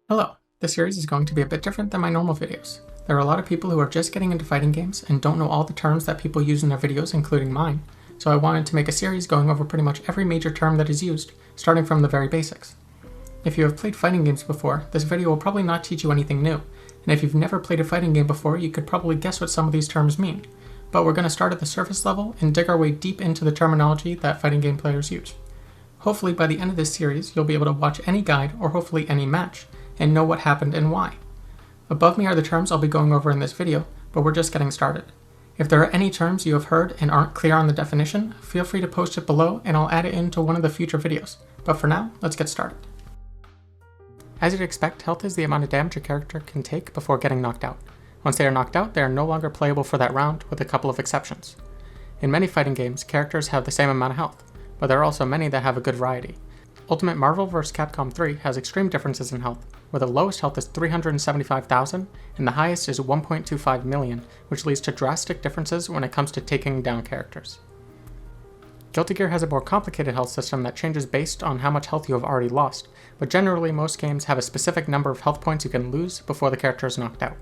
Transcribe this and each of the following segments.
Hello, this series is going to be a bit different than my normal videos. There are a lot of people who are just getting into fighting games and don't know all the terms that people use in their videos, including mine, so I wanted to make a series going over pretty much every major term that is used, starting from the very basics. If you have played fighting games before, this video will probably not teach you anything new, and if you've never played a fighting game before, you could probably guess what some of these terms mean. But we're going to start at the surface level and dig our way deep into the terminology that fighting game players use. Hopefully by the end of this series, you'll be able to watch any guide, or hopefully any match, and know what happened and why. Above me are the terms I'll be going over in this video, but we're just getting started. If there are any terms you have heard and aren't clear on the definition, feel free to post it below and I'll add it into one of the future videos. But for now, let's get started. As you'd expect, health is the amount of damage a character can take before getting knocked out. Once they are knocked out, they are no longer playable for that round, with a couple of exceptions. In many fighting games, characters have the same amount of health, but there are also many that have a good variety. Ultimate Marvel vs. Capcom 3 has extreme differences in health, where the lowest health is 375,000 and the highest is 1.25 million, which leads to drastic differences when it comes to taking down characters. Guilty Gear has a more complicated health system that changes based on how much health you have already lost, but generally most games have a specific number of health points you can lose before the character is knocked out.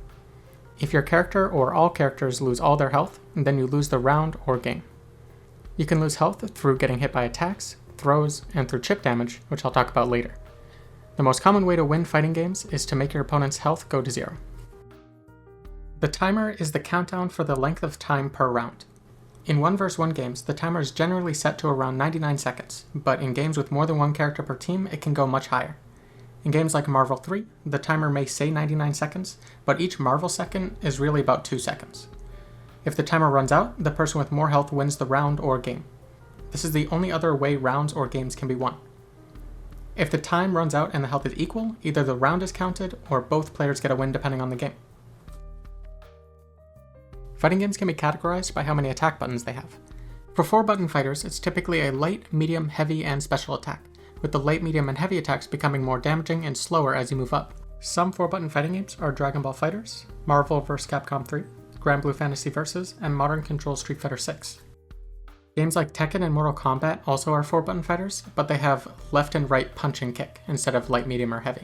If your character or all characters lose all their health, then you lose the round or game. You can lose health through getting hit by attacks, throws, and through chip damage, which I'll talk about later. The most common way to win fighting games is to make your opponent's health go to 0. The timer is the countdown for the length of time per round. In 1 vs 1 games, the timer is generally set to around 99 seconds, but in games with more than one character per team, it can go much higher. In games like Marvel 3, the timer may say 99 seconds, but each Marvel second is really about 2 seconds. If the timer runs out, the person with more health wins the round or game. This is the only other way rounds or games can be won. If the time runs out and the health is equal, either the round is counted or both players get a win depending on the game. Fighting games can be categorized by how many attack buttons they have. For 4-button fighters, it's typically a light, medium, heavy, and special attack, with the light, medium, and heavy attacks becoming more damaging and slower as you move up. Some 4-button fighting games are Dragon Ball FighterZ, Marvel vs. Capcom 3, Granblue Fantasy Versus, and Modern Control Street Fighter 6. Games like Tekken and Mortal Kombat also are 4-button fighters, but they have left and right punch and kick instead of light, medium, or heavy.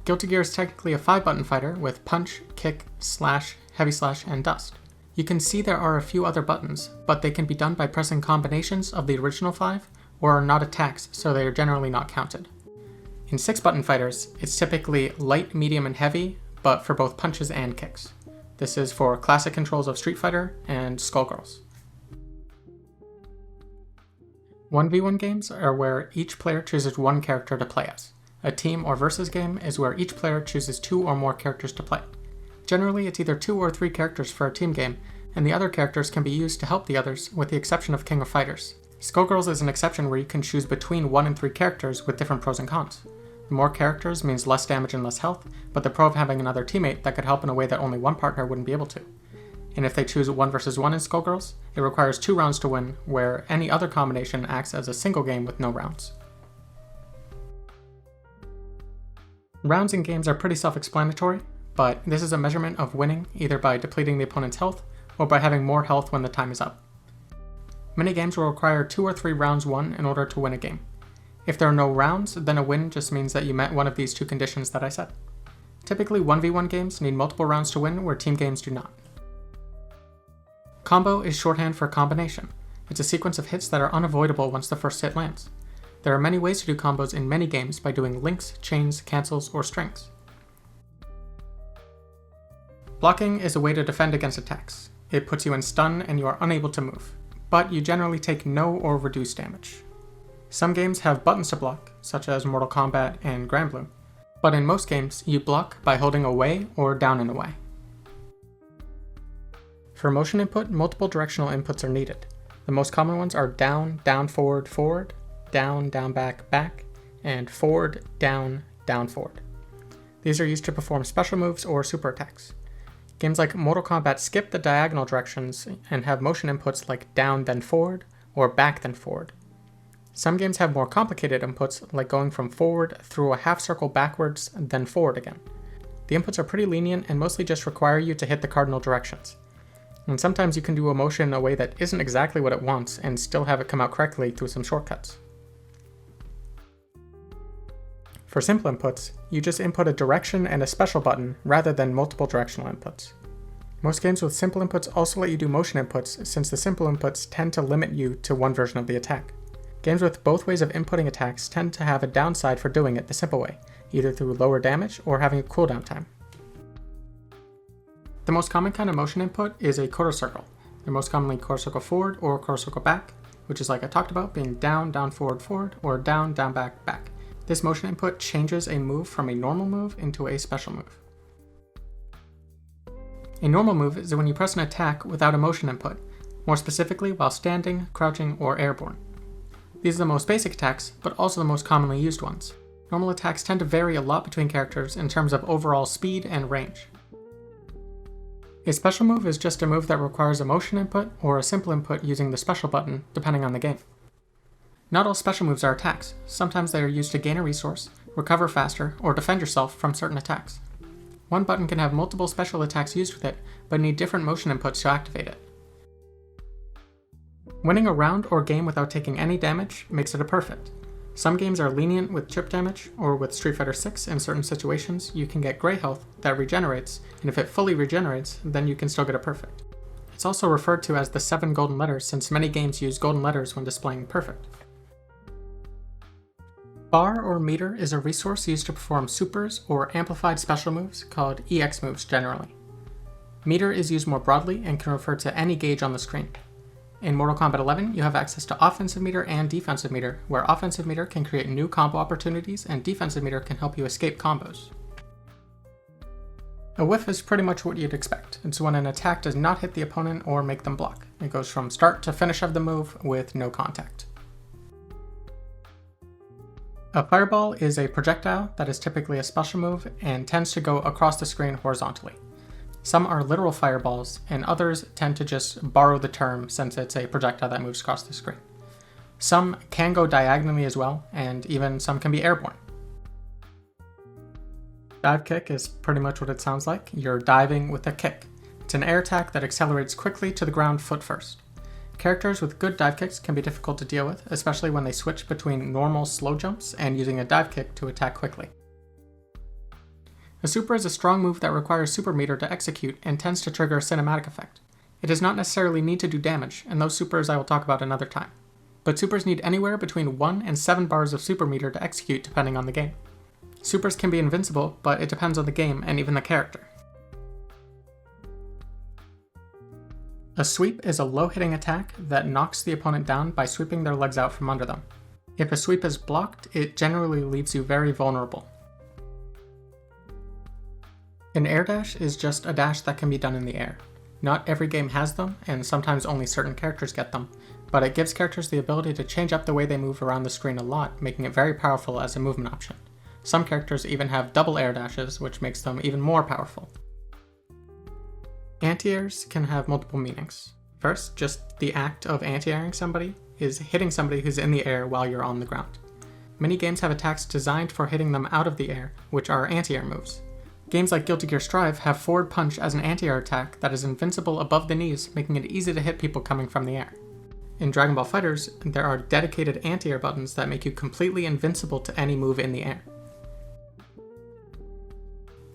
Guilty Gear is technically a 5-button fighter with punch, kick, slash, heavy slash, and dust. You can see there are a few other buttons, but they can be done by pressing combinations of the original 5, or are not attacks, so they are generally not counted. In 6-button fighters, it's typically light, medium, and heavy, but for both punches and kicks. This is for classic controls of Street Fighter and Skullgirls. 1v1 games are where each player chooses one character to play as. A team or versus game is where each player chooses 2 or more characters to play. Generally, it's either 2 or 3 characters for a team game, and the other characters can be used to help the others, with the exception of King of Fighters. Skullgirls is an exception where you can choose between 1 and 3 characters with different pros and cons. The more characters means less damage and less health, but the pro of having another teammate that could help in a way that only one partner wouldn't be able to. And if they choose 1 vs 1 in Skullgirls, it requires 2 rounds to win, where any other combination acts as a single game with no rounds. Rounds in games are pretty self-explanatory, but this is a measurement of winning either by depleting the opponent's health or by having more health when the time is up. Many games will require 2 or 3 rounds won in order to win a game. If there are no rounds, then a win just means that you met one of these 2 conditions that I said. Typically 1v1 games need multiple rounds to win, where team games do not. Combo is shorthand for combination. It's a sequence of hits that are unavoidable once the first hit lands. There are many ways to do combos in many games by doing links, chains, cancels, or strings. Blocking is a way to defend against attacks. It puts you in stun and you are unable to move, but you generally take no or reduced damage. Some games have buttons to block, such as Mortal Kombat and Granblue, but in most games you block by holding away or down and away. For motion input, multiple directional inputs are needed. The most common ones are down, down, forward, forward, down, down, back, back, and forward, down, down, forward. These are used to perform special moves or super attacks. Games like Mortal Kombat skip the diagonal directions and have motion inputs like down then forward, or back then forward. Some games have more complicated inputs, like going from forward through a half circle backwards, then forward again. The inputs are pretty lenient and mostly just require you to hit the cardinal directions. And sometimes you can do a motion in a way that isn't exactly what it wants and still have it come out correctly through some shortcuts. For simple inputs, you just input a direction and a special button rather than multiple directional inputs. Most games with simple inputs also let you do motion inputs, since the simple inputs tend to limit you to one version of the attack. Games with both ways of inputting attacks tend to have a downside for doing it the simple way, either through lower damage or having a cooldown time. The most common kind of motion input is a quarter circle. They're most commonly quarter circle forward or quarter circle back, which is like I talked about, being down, down, forward, forward, or down, down, back, back. This motion input changes a move from a normal move into a special move. A normal move is when you press an attack without a motion input, more specifically while standing, crouching, or airborne. These are the most basic attacks, but also the most commonly used ones. Normal attacks tend to vary a lot between characters in terms of overall speed and range. A special move is just a move that requires a motion input or a simple input using the special button, depending on the game. Not all special moves are attacks. Sometimes they are used to gain a resource, recover faster, or defend yourself from certain attacks. One button can have multiple special attacks used with it, but need different motion inputs to activate it. Winning a round or game without taking any damage makes it a perfect. Some games are lenient with chip damage, or with Street Fighter 6 in certain situations you can get gray health that regenerates, and if it fully regenerates, then you can still get a perfect. It's also referred to as the 7 golden letters since many games use golden letters when displaying perfect. Bar or meter is a resource used to perform supers or amplified special moves called EX moves generally. Meter is used more broadly and can refer to any gauge on the screen. In Mortal Kombat 11, you have access to offensive meter and defensive meter, where offensive meter can create new combo opportunities and defensive meter can help you escape combos. A whiff is pretty much what you'd expect. It's when an attack does not hit the opponent or make them block. It goes from start to finish of the move with no contact. A fireball is a projectile that is typically a special move and tends to go across the screen horizontally. Some are literal fireballs, and others tend to just borrow the term since it's a projectile that moves across the screen. Some can go diagonally as well, and even some can be airborne. Divekick is pretty much what it sounds like. You're diving with a kick. It's an air attack that accelerates quickly to the ground foot first. Characters with good dive kicks can be difficult to deal with, especially when they switch between normal slow jumps and using a dive kick to attack quickly. A super is a strong move that requires super meter to execute and tends to trigger a cinematic effect. It does not necessarily need to do damage, and those supers I will talk about another time. But supers need anywhere between 1 and 7 bars of super meter to execute depending on the game. Supers can be invincible, but it depends on the game and even the character. A sweep is a low-hitting attack that knocks the opponent down by sweeping their legs out from under them. If a sweep is blocked, it generally leaves you very vulnerable. An air dash is just a dash that can be done in the air. Not every game has them, and sometimes only certain characters get them, but it gives characters the ability to change up the way they move around the screen a lot, making it very powerful as a movement option. Some characters even have double air dashes, which makes them even more powerful. Anti-airs can have multiple meanings. First, just the act of anti-airing somebody is hitting somebody who's in the air while you're on the ground. Many games have attacks designed for hitting them out of the air, which are anti-air moves. Games like Guilty Gear Strive have forward punch as an anti-air attack that is invincible above the knees, making it easy to hit people coming from the air. In Dragon Ball FighterZ, there are dedicated anti-air buttons that make you completely invincible to any move in the air.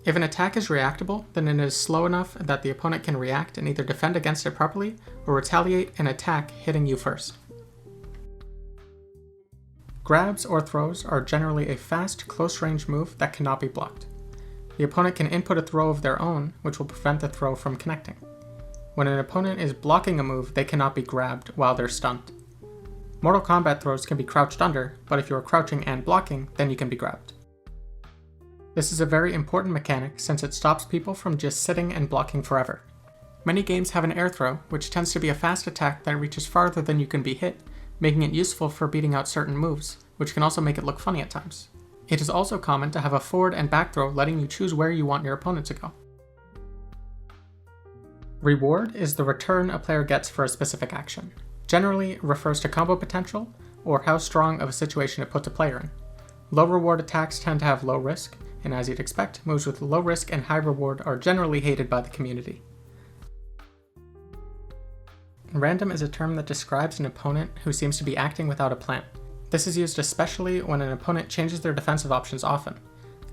If an attack is reactable, then it is slow enough that the opponent can react and either defend against it properly or retaliate an attack hitting you first. Grabs or throws are generally a fast, close-range move that cannot be blocked. The opponent can input a throw of their own, which will prevent the throw from connecting. When an opponent is blocking a move, they cannot be grabbed while they're stunned. Mortal Kombat throws can be crouched under, but if you are crouching and blocking, then you can be grabbed. This is a very important mechanic since it stops people from just sitting and blocking forever. Many games have an air throw, which tends to be a fast attack that reaches farther than you can be hit, making it useful for beating out certain moves, which can also make it look funny at times. It is also common to have a forward and back throw letting you choose where you want your opponent to go. Reward is the return a player gets for a specific action. Generally, it refers to combo potential, or how strong of a situation it puts a player in. Low reward attacks tend to have low risk, and as you'd expect, moves with low risk and high reward are generally hated by the community. Random is a term that describes an opponent who seems to be acting without a plan. This is used especially when an opponent changes their defensive options often.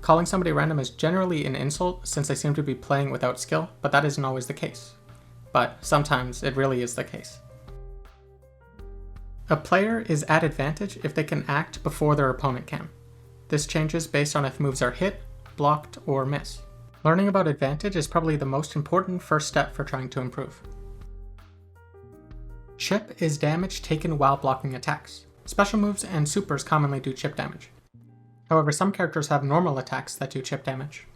Calling somebody random is generally an insult since they seem to be playing without skill, but that isn't always the case. But sometimes it really is the case. A player is at advantage if they can act before their opponent can. This changes based on if moves are hit, blocked, or miss. Learning about advantage is probably the most important first step for trying to improve. Chip is damage taken while blocking attacks. Special moves and supers commonly do chip damage. However, some characters have normal attacks that do chip damage.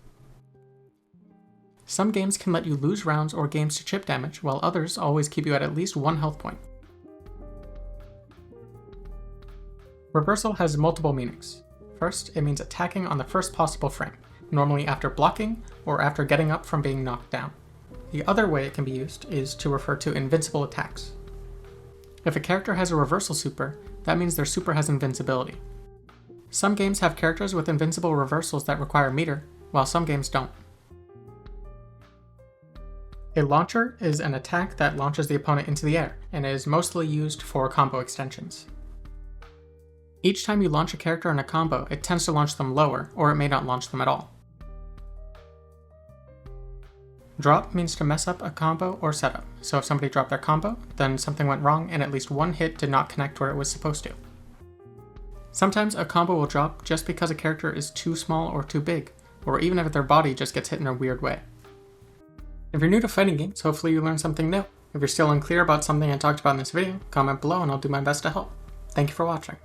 Some games can let you lose rounds or games to chip damage, while others always keep you at least 1 health point. Reversal has multiple meanings. First, it means attacking on the first possible frame, normally after blocking or after getting up from being knocked down. The other way it can be used is to refer to invincible attacks. If a character has a reversal super, that means their super has invincibility. Some games have characters with invincible reversals that require meter, while some games don't. A launcher is an attack that launches the opponent into the air, and is mostly used for combo extensions. Each time you launch a character in a combo, it tends to launch them lower, or it may not launch them at all. Drop means to mess up a combo or setup, so if somebody dropped their combo, then something went wrong and at least one hit did not connect where it was supposed to. Sometimes a combo will drop just because a character is too small or too big, or even if their body just gets hit in a weird way. If you're new to fighting games, hopefully you learned something new. If you're still unclear about something I talked about in this video, comment below and I'll do my best to help. Thank you for watching.